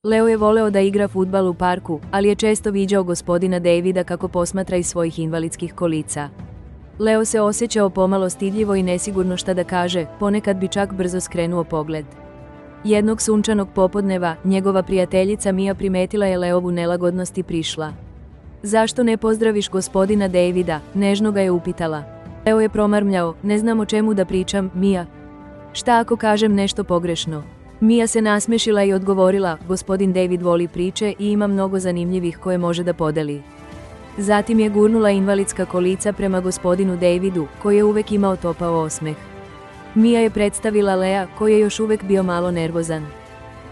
Leo je voleo da igra fudbal u parku, ali je često viđao gospodina Davida kako posmatra iz svojih invalidskih kolica. Leo se osjećao pomalo stidljivo i nesigurno šta da kaže, ponekad bi čak brzo skrenuo pogled. Jednog sunčanog popodneva, njegova prijateljica Mia primetila je Leovu nelagodnost i prišla. "Zašto ne pozdraviš gospodina Davida?" nežno ga je upitala. Leo je promarmljao, "Ne znam o čemu da pričam, Mia. Šta ako kažem nešto pogrešno?" Mia se nasmešila i odgovorila, "Gospodin David voli priče i ima mnogo zanimljivih koje može da podeli." Zatim je gurnula invalidska kolica prema gospodinu Davidu, koji je uvek imao topao osmeh. Mia je predstavila Lea, koji je još uvek bio malo nervozan.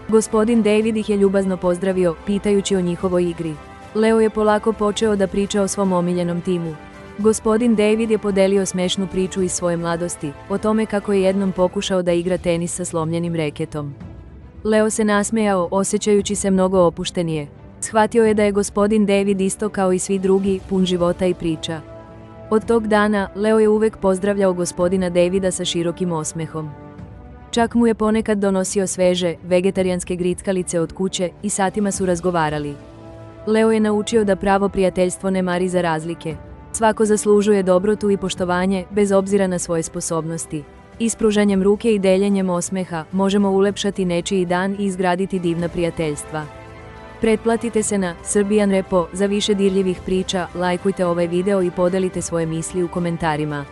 Gospodin David ih je ljubazno pozdravio, pitajući o njihovoj igri. Leo je polako počeo da priča o svom omiljenom timu. Gospodin David je podelio smešnu priču iz svoje mladosti, o tome kako je jednom pokušao da igra tenis sa slomljenim reketom. Leo se nasmejao, osjećajući se mnogo opuštenije. Shvatio je da je gospodin David isto kao i svi drugi, pun života i priča. Od tog dana, Leo je uvek pozdravljao gospodina Davida sa širokim osmehom. Čak mu je ponekad donosio sveže, vegetarijanske grickalice od kuće i satima su razgovarali. Leo je naučio da pravo prijateljstvo ne mari za razlike. Svako zaslužuje dobrotu i poštovanje, bez obzira na svoje sposobnosti. Ispružanjem ruke i deljenjem osmeha možemo ulepšati nečiji dan i izgraditi divna prijateljstva. Pretplatite se na Serbian Repo za više dirljivih priča, lajkujte ovaj video i podelite svoje misli u komentarima.